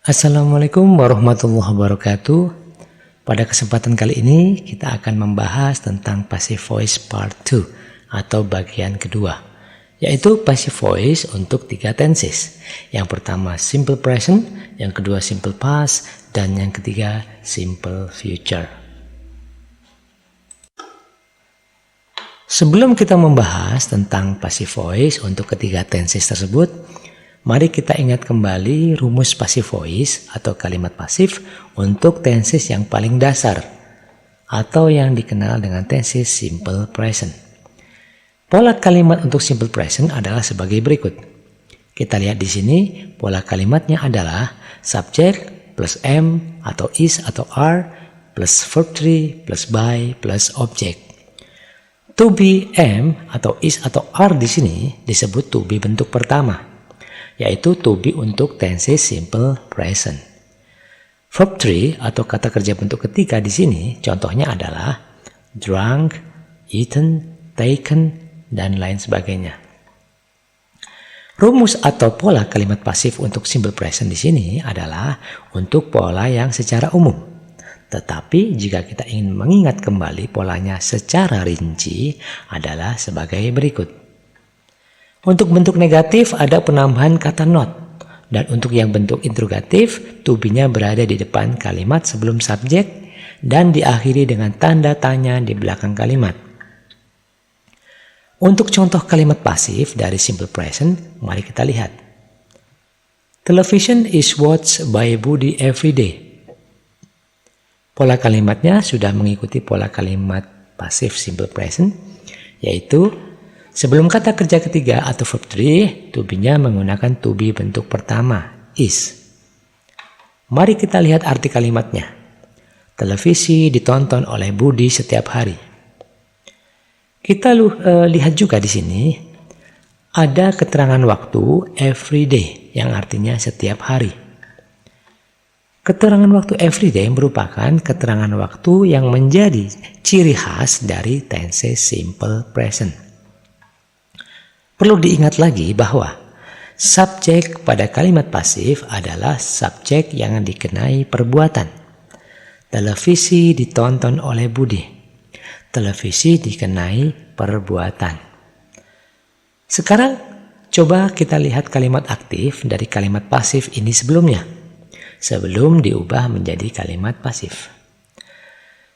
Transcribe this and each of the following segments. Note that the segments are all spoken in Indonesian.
Assalamualaikum warahmatullahi wabarakatuh. Pada kesempatan kali ini kita akan membahas tentang passive voice part 2 atau bagian kedua, yaitu passive voice untuk 3 tenses. Yang pertama simple present, yang kedua simple past, dan yang ketiga simple future. Sebelum kita membahas tentang passive voice untuk ketiga tenses tersebut, mari kita ingat kembali rumus passive voice atau kalimat pasif untuk tenses yang paling dasar atau yang dikenal dengan tenses simple present. Pola kalimat untuk simple present adalah sebagai berikut. Kita lihat di sini, pola kalimatnya adalah subject plus am atau is atau are plus verb 3 plus by plus object. To be, am atau is atau are di sini disebut to be bentuk pertama, yaitu to be untuk tenses simple present. Verb 3 atau kata kerja bentuk ketiga di sini contohnya adalah drunk, eaten, taken, dan lain sebagainya. Rumus atau pola kalimat pasif untuk simple present di sini adalah untuk pola yang secara umum. Tetapi jika kita ingin mengingat kembali polanya secara rinci adalah sebagai berikut. Untuk bentuk negatif ada penambahan kata not, dan untuk yang bentuk interrogatif, to be-nya berada di depan kalimat sebelum subjek dan diakhiri dengan tanda tanya di belakang kalimat. Untuk contoh kalimat pasif dari simple present, mari kita lihat. Television is watched by Budi every day. Pola kalimatnya sudah mengikuti pola kalimat pasif simple present, yaitu sebelum kata kerja ketiga atau verb 3, to be-nya menggunakan to be bentuk pertama, is. Mari kita lihat arti kalimatnya. Televisi ditonton oleh Budi setiap hari. Kita lihat juga di sini, ada keterangan waktu every day, yang artinya setiap hari. Keterangan waktu every day merupakan keterangan waktu yang menjadi ciri khas dari tenses simple present. Perlu diingat lagi bahwa subjek pada kalimat pasif adalah subjek yang dikenai perbuatan. Televisi ditonton oleh Budi. Televisi dikenai perbuatan. Sekarang coba kita lihat kalimat aktif dari kalimat pasif ini sebelumnya, sebelum diubah menjadi kalimat pasif.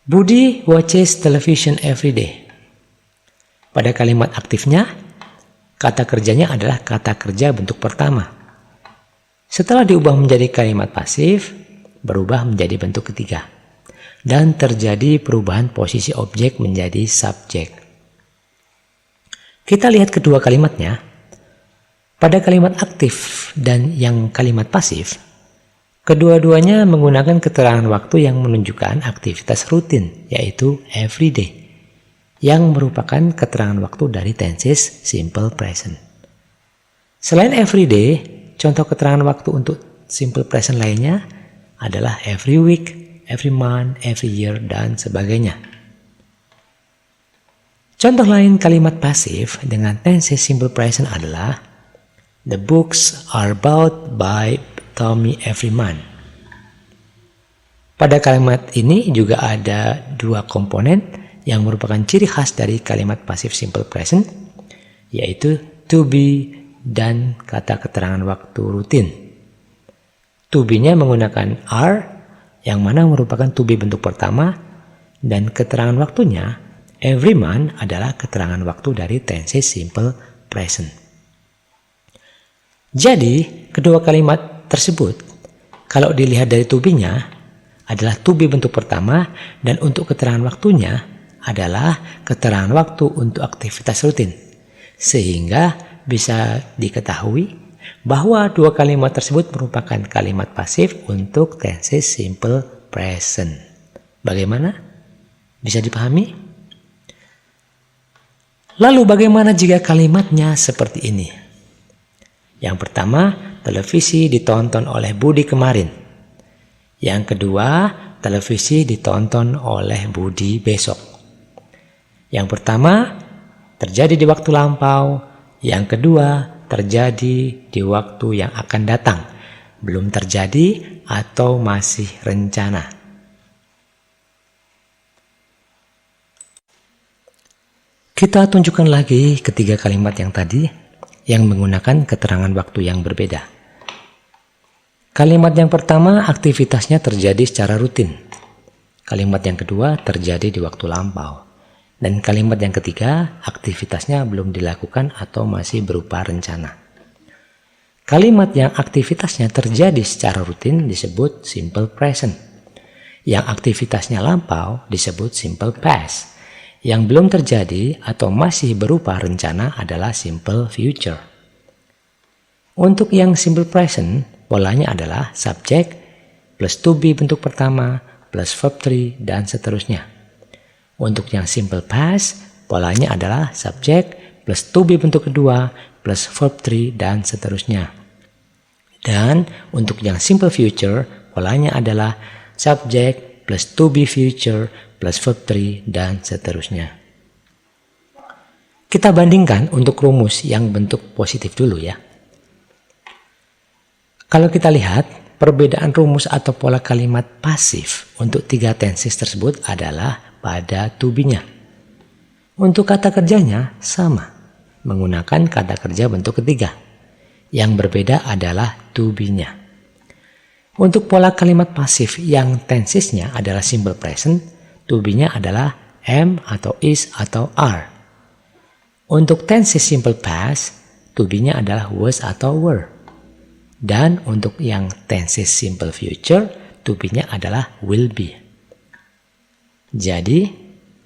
Budi watches television every day. Pada kalimat aktifnya, kata kerjanya adalah kata kerja bentuk pertama. Setelah diubah menjadi kalimat pasif, berubah menjadi bentuk ketiga. Dan terjadi perubahan posisi objek menjadi subjek. Kita lihat kedua kalimatnya. Pada kalimat aktif dan yang kalimat pasif, kedua-duanya menggunakan keterangan waktu yang menunjukkan aktivitas rutin, yaitu every day, yang merupakan keterangan waktu dari tenses simple present. Selain every day, contoh keterangan waktu untuk simple present lainnya adalah every week, every month, every year, dan sebagainya. Contoh lain kalimat pasif dengan tenses simple present adalah the books are bought by Tommy every month. Pada kalimat ini juga ada dua komponen yang merupakan ciri khas dari kalimat pasif simple present, yaitu to be dan kata keterangan waktu rutin. To be-nya menggunakan are, yang mana merupakan to be bentuk pertama, dan keterangan waktunya every month adalah keterangan waktu dari tenses simple present. Jadi, kedua kalimat tersebut, kalau dilihat dari to be-nya, adalah to be bentuk pertama, dan untuk keterangan waktunya adalah keterangan waktu untuk aktivitas rutin. Sehingga bisa diketahui bahwa dua kalimat tersebut merupakan kalimat pasif untuk tenses simple present. Bagaimana? Bisa dipahami? Lalu bagaimana jika kalimatnya seperti ini? Yang pertama, televisi ditonton oleh Budi kemarin. Yang kedua, televisi ditonton oleh Budi besok. Yang pertama, terjadi di waktu lampau. Yang kedua, terjadi di waktu yang akan datang. belum terjadi, atau masih rencana. Kita tunjukkan lagi ketiga kalimat yang tadi yang menggunakan keterangan waktu yang berbeda. Kalimat yang pertama aktivitasnya terjadi secara rutin. Kalimat yang kedua terjadi di waktu lampau. Dan kalimat yang ketiga aktivitasnya belum dilakukan atau masih berupa rencana. Kalimat yang aktivitasnya terjadi secara rutin disebut simple present. Yang aktivitasnya lampau disebut simple past. Yang belum terjadi atau masih berupa rencana adalah simple future. Untuk yang simple present, polanya adalah subject plus to be bentuk pertama plus verb 3 dan seterusnya. Untuk yang simple past, polanya adalah subject plus to be bentuk kedua plus verb 3 dan seterusnya. Dan untuk yang simple future, polanya adalah subject plus to be future plus verb 3 dan seterusnya. Kita bandingkan untuk rumus yang bentuk positif dulu ya. Kalau kita lihat, perbedaan rumus atau pola kalimat pasif untuk tiga tenses tersebut adalah pada to be-nya. Untuk kata kerjanya sama, menggunakan kata kerja bentuk ketiga. Yang berbeda adalah to be-nya. Untuk pola kalimat pasif yang tensesnya adalah simple present, to be-nya adalah am atau is atau are. Untuk tenses simple past, to be-nya adalah was atau were. Dan untuk yang tenses simple future, to be-nya adalah will be. Jadi,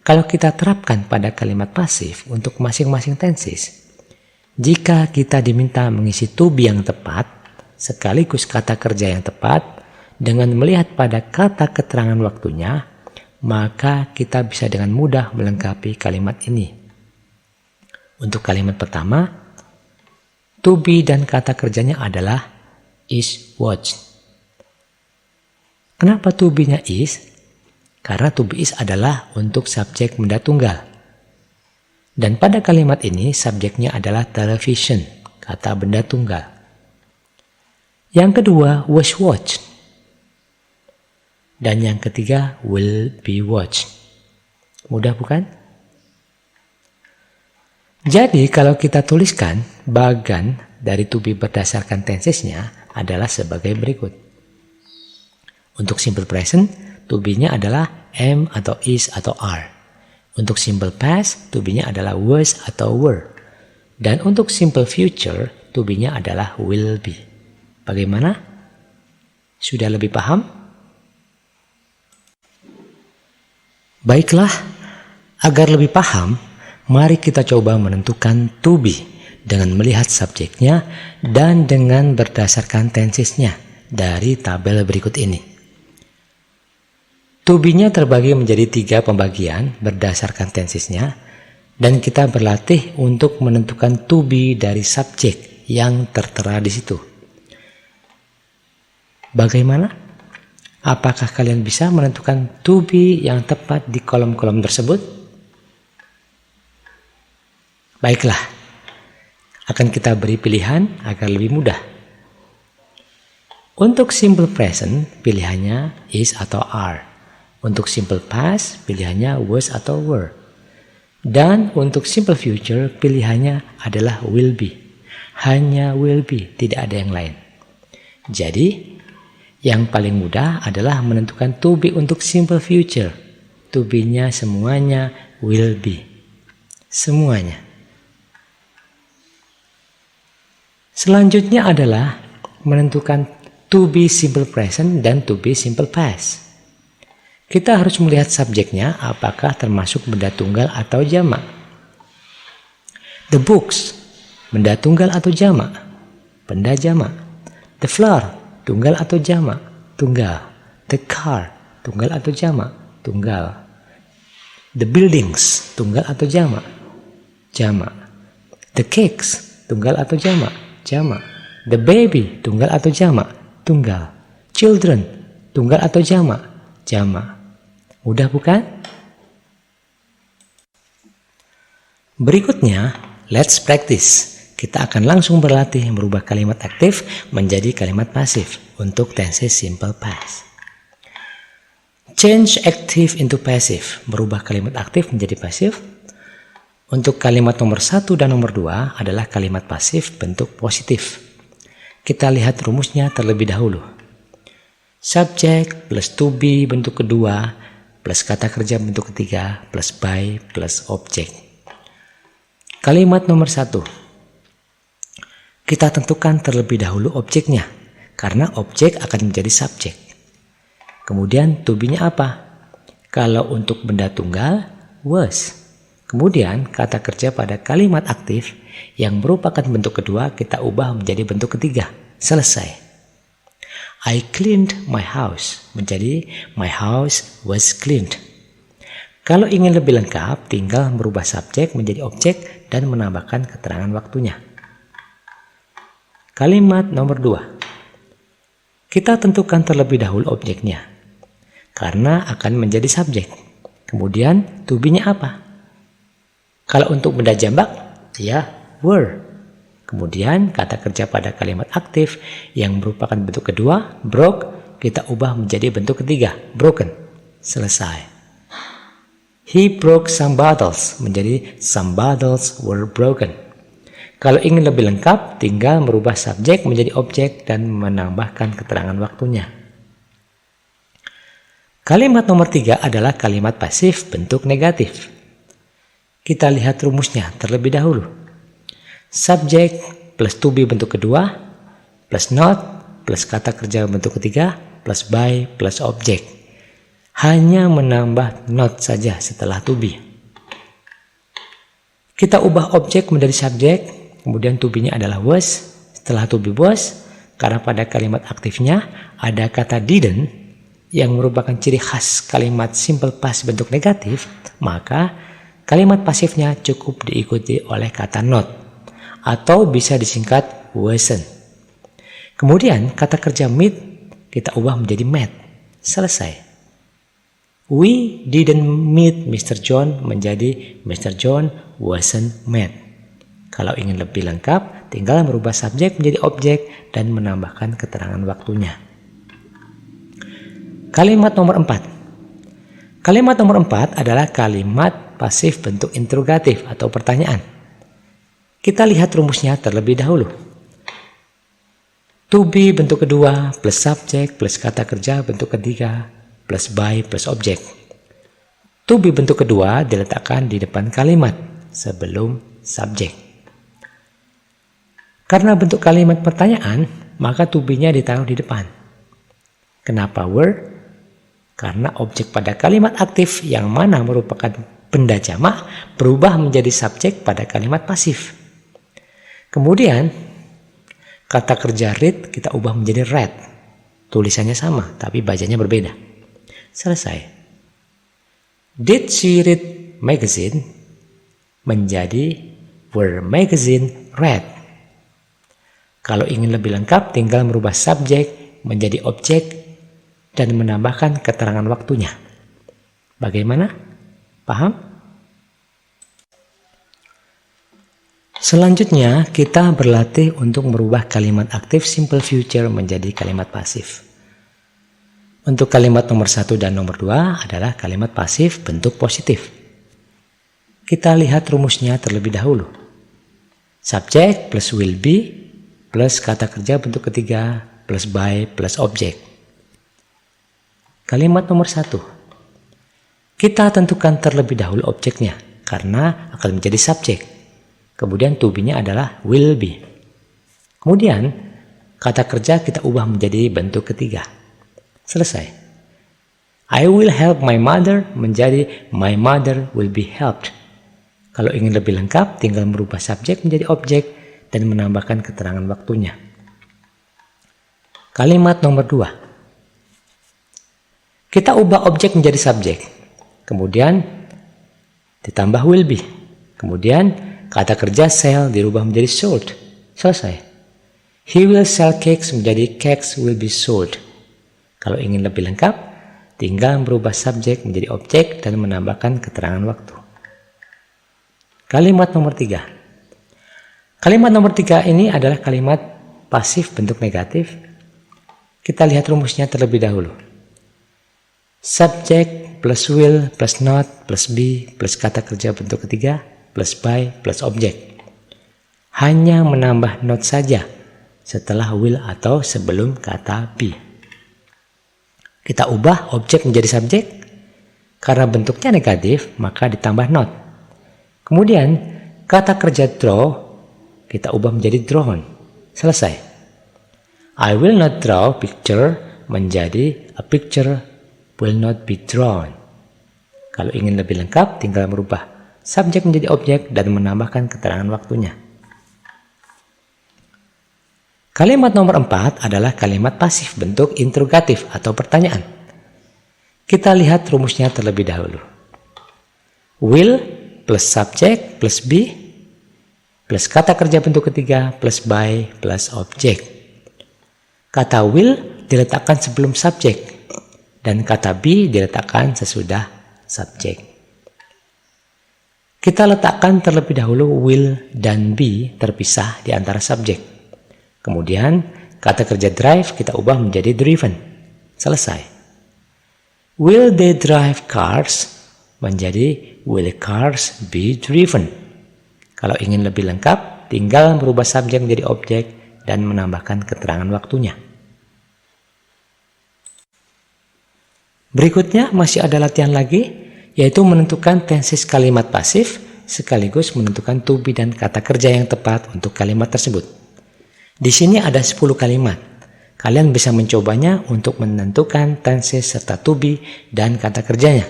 kalau kita terapkan pada kalimat pasif untuk masing-masing tenses, jika kita diminta mengisi to be yang tepat, sekaligus kata kerja yang tepat, dengan melihat pada kata keterangan waktunya, maka kita bisa dengan mudah melengkapi kalimat ini. Untuk kalimat pertama, to be dan kata kerjanya adalah is watched. Kenapa to be-nya is? Karena to be is adalah untuk subjek benda tunggal. Dan pada kalimat ini subjeknya adalah television, kata benda tunggal. Yang kedua, was watched. Dan yang ketiga, will be watched. Mudah bukan? Jadi kalau kita tuliskan, bagan dari to be berdasarkan tensesnya adalah sebagai berikut. Untuk simple present, to be-nya adalah am atau is atau are. Untuk simple past, to be-nya adalah was atau were. Dan untuk simple future, to be-nya adalah will be. Bagaimana? Sudah lebih paham? Baiklah, agar lebih paham, mari kita coba menentukan to be dengan melihat subjeknya dan dengan berdasarkan tensesnya dari tabel berikut ini. To be-nya terbagi menjadi 3 pembagian berdasarkan tensesnya dan kita berlatih untuk menentukan to be dari subjek yang tertera di situ. Bagaimana? Apakah kalian bisa menentukan to be yang tepat di kolom-kolom tersebut? Baiklah, akan kita beri pilihan agar lebih mudah. Untuk simple present, pilihannya is atau are. Untuk simple past, pilihannya was atau were. Dan untuk simple future, pilihannya adalah will be. Hanya will be, tidak ada yang lain. Jadi, yang paling mudah adalah menentukan to be untuk simple future. To be-nya semuanya will be. Semuanya. Selanjutnya adalah menentukan to be simple present dan to be simple past. Kita harus melihat subjeknya apakah termasuk benda tunggal atau jamak. The books, benda tunggal atau jamak? Benda jamak. The floor, tunggal atau jamak? Tunggal. The car, tunggal atau jamak? Tunggal. The buildings, tunggal atau jamak? Jamak. The cakes, tunggal atau jamak? Jamak. The baby, tunggal atau jamak? Tunggal. Children, tunggal atau jamak? Jamak. Mudah bukan? Berikutnya, let's practice. kita akan langsung berlatih merubah kalimat aktif menjadi kalimat pasif untuk tenses simple past. Change active into passive, merubah kalimat aktif menjadi pasif. Untuk kalimat nomor 1 dan nomor 2 adalah kalimat pasif bentuk positif. Kita lihat rumusnya terlebih dahulu. Subject plus to be bentuk kedua, plus kata kerja bentuk ketiga, plus by, plus object. Kalimat nomor 1. Kita tentukan terlebih dahulu objeknya, karena objek akan menjadi subjek. Kemudian to be-nya apa? Kalau untuk benda tunggal, was. Kemudian kata kerja pada kalimat aktif yang merupakan bentuk kedua kita ubah menjadi bentuk ketiga. Selesai. I cleaned my house menjadi my house was cleaned. Kalau ingin lebih lengkap, tinggal merubah subjek menjadi objek dan menambahkan keterangan waktunya. Kalimat nomor 2. Kita tentukan terlebih dahulu objeknya, karena akan menjadi subjek. Kemudian to be-nya apa? Kalau untuk benda jambak, ya were. Kemudian kata kerja pada kalimat aktif yang merupakan bentuk kedua, broke, kita ubah menjadi bentuk ketiga, broken. Selesai. He broke some bottles menjadi some bottles were broken. Kalau ingin lebih lengkap, tinggal merubah subjek menjadi objek dan menambahkan keterangan waktunya. Kalimat nomor 3 adalah kalimat pasif bentuk negatif. Kita lihat rumusnya terlebih dahulu. Subject plus to be bentuk kedua, plus not, plus kata kerja bentuk ketiga, plus by, plus object. Hanya menambah not saja setelah to be. Kita ubah objek menjadi subjek, kemudian to be-nya adalah was, setelah to be was, karena pada kalimat aktifnya ada kata didn't, yang merupakan ciri khas kalimat simple past bentuk negatif, maka kalimat pasifnya cukup diikuti oleh kata not, atau bisa disingkat wasn't. Kemudian kata kerja meet kita ubah menjadi met. Selesai. We didn't meet Mr. John menjadi Mr. John wasn't met. Kalau ingin lebih lengkap, tinggal merubah subjek menjadi objek dan menambahkan keterangan waktunya. Kalimat nomor 4. Kalimat nomor 4 adalah kalimat pasif bentuk interrogatif atau pertanyaan. Kita lihat rumusnya terlebih dahulu. To be bentuk kedua, plus subjek, plus kata kerja bentuk ketiga, plus by, plus objek. To be bentuk kedua diletakkan di depan kalimat sebelum subjek. Karena bentuk kalimat pertanyaan, maka to be-nya ditaruh di depan. Kenapa were? Karena objek pada kalimat aktif yang mana merupakan benda jamak berubah menjadi subjek pada kalimat pasif. Kemudian kata kerja read kita ubah menjadi read. Tulisannya sama tapi bacanya berbeda. Selesai. Did she read magazine menjadi were magazine read. Kalau ingin lebih lengkap tinggal merubah subjek menjadi objek dan menambahkan keterangan waktunya. Bagaimana? Paham? Selanjutnya, kita berlatih untuk merubah kalimat aktif simple future menjadi kalimat pasif. Untuk kalimat nomor 1 dan nomor 2 adalah kalimat pasif bentuk positif. Kita lihat rumusnya terlebih dahulu. Subject plus will be plus kata kerja bentuk ketiga plus by plus object. Kalimat nomor 1. Kita tentukan terlebih dahulu objeknya karena akan menjadi subjek. Kemudian to be-nya adalah will be. Kemudian kata kerja kita ubah menjadi bentuk ketiga. Selesai. I will help my mother menjadi my mother will be helped. Kalau ingin lebih lengkap tinggal merubah subjek menjadi objek dan menambahkan keterangan waktunya. Kalimat nomor 2. Kita ubah objek menjadi subjek, kemudian ditambah will be, kemudian kata kerja sell dirubah menjadi sold. Selesai. He will sell cakes menjadi cakes will be sold. Kalau ingin lebih lengkap, tinggal merubah subjek menjadi objek dan menambahkan keterangan waktu. Kalimat nomor 3. Kalimat nomor 3 ini adalah kalimat pasif bentuk negatif. Kita lihat rumusnya terlebih dahulu. Subject plus will plus not plus be plus kata kerja bentuk ketiga plus by plus object. Hanya menambah not saja setelah will atau sebelum kata be. Kita ubah objek menjadi subjek. Karena bentuknya negatif, maka ditambah not. Kemudian kata kerja draw kita ubah menjadi drawn. Selesai. I will not draw picture menjadi a picture will not be drawn. Kalau ingin lebih lengkap, tinggal merubah subjek menjadi objek dan menambahkan keterangan waktunya. Kalimat nomor 4 adalah kalimat pasif bentuk interrogatif atau pertanyaan. Kita lihat rumusnya terlebih dahulu. Will plus subject plus be plus kata kerja bentuk ketiga plus by plus objek. Kata will diletakkan sebelum subjek dan kata be diletakkan sesudah subjek. Kita letakkan terlebih dahulu will dan be terpisah di antara subjek. Kemudian kata kerja drive kita ubah menjadi driven. Selesai. Will they drive cars menjadi will cars be driven. Kalau ingin lebih lengkap, tinggal merubah subjek menjadi objek dan menambahkan keterangan waktunya. Berikutnya masih ada latihan lagi, yaitu menentukan tenses kalimat pasif sekaligus menentukan to be dan kata kerja yang tepat untuk kalimat tersebut. Di sini ada 10 kalimat. Kalian bisa mencobanya untuk menentukan tenses serta to be dan kata kerjanya.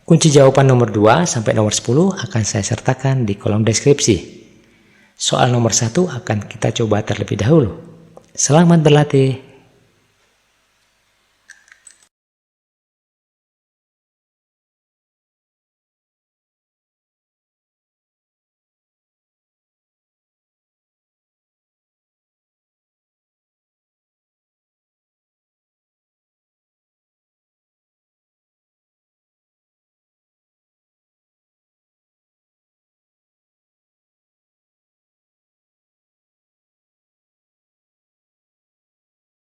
Kunci jawaban nomor 2 sampai nomor 10 akan saya sertakan di kolom deskripsi. Soal nomor 1 akan kita coba terlebih dahulu. Selamat berlatih!